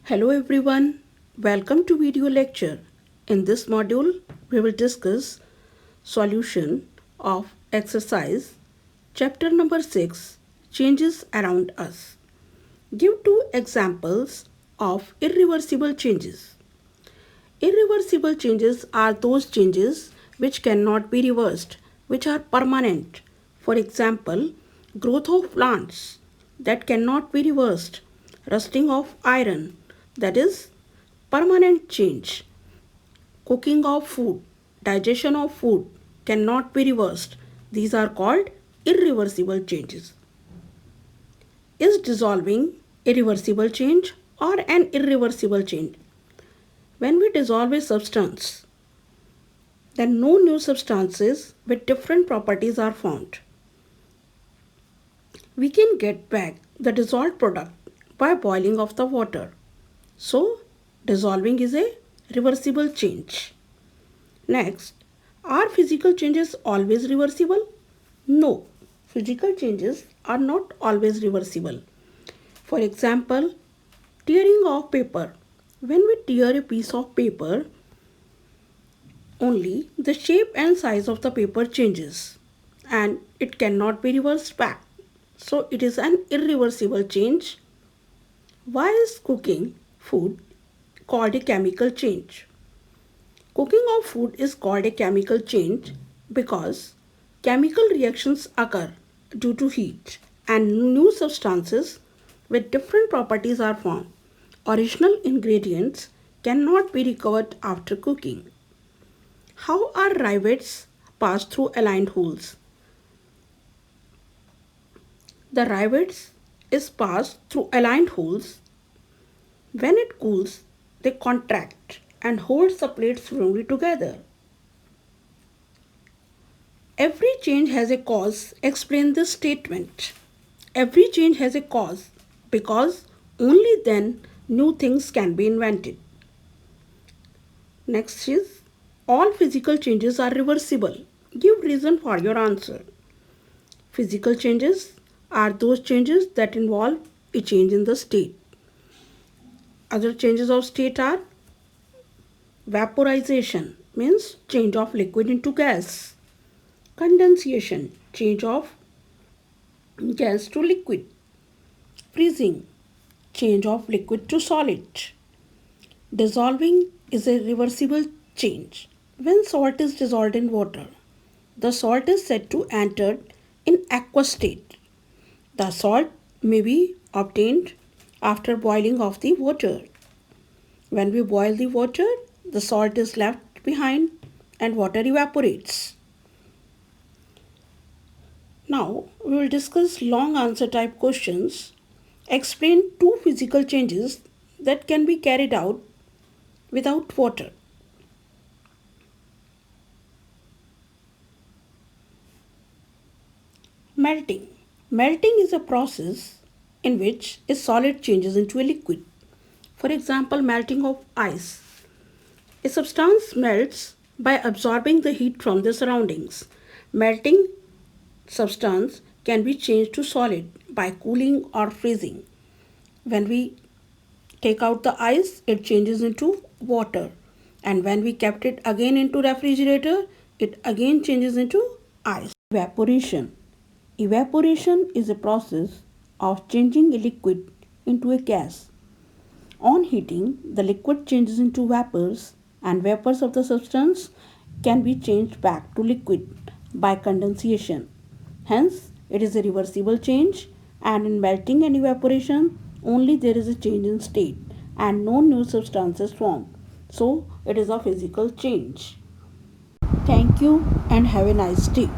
Hello everyone, welcome to video lecture. In this module, we will discuss solution of exercise chapter number 6 changes around us. Give two examples of irreversible changes. Irreversible changes are those changes which cannot be reversed, which are permanent. For example, growth of plants that cannot be reversed, rusting of iron, that is permanent change, cooking of food, digestion of food cannot be reversed. These are called irreversible changes. Is dissolving a reversible change or an irreversible change? When we dissolve a substance, then no new substances with different properties are found. We can get back the dissolved product by boiling of the water. So, dissolving is a reversible change. Next, are physical changes always reversible? No, physical changes are not always reversible. For example, tearing of paper. When we tear a piece of paper, only the shape and size of the paper changes and it cannot be reversed back. So it is an irreversible change. Why is cooking food called a chemical change? Cooking of food is called a chemical change because chemical reactions occur due to heat and new substances with different properties are formed. Original ingredients cannot be recovered after cooking. How are rivets passed through aligned holes? The rivets is passed through aligned holes. When it cools, they contract and hold the plates firmly together. Every change has a cause. Explain this statement. Every change has a cause because only then new things can be invented. Next is all physical changes are reversible. Give reason for your answer. Physical changes are those changes that involve a change in the state. Other changes of state are vaporization, means change of liquid into gas. Condensation, change of gas to liquid. Freezing, change of liquid to solid. Dissolving is a reversible change. When salt is dissolved in water, the salt is said to enter in aqueous state. The salt may be obtained after boiling of the water. When we boil the water, the salt is left behind and water evaporates. Now we will discuss long answer type questions. Explain two physical changes that can be carried out without water. Melting. Melting is a process in which a solid changes into a liquid. For example, melting of ice. A substance melts by absorbing the heat from the surroundings. Melting substance can be changed to solid by cooling or freezing. When we take out the ice, it changes into water. And when we kept it again into refrigerator, it again changes into ice. Evaporation. Evaporation is a process of changing a liquid into a gas. On heating, the liquid changes into vapors and vapors of the substance can be changed back to liquid by condensation. Hence, it is a reversible change and in melting and evaporation, only there is a change in state and no new substances formed. So, it is a physical change. Thank you and have a nice day.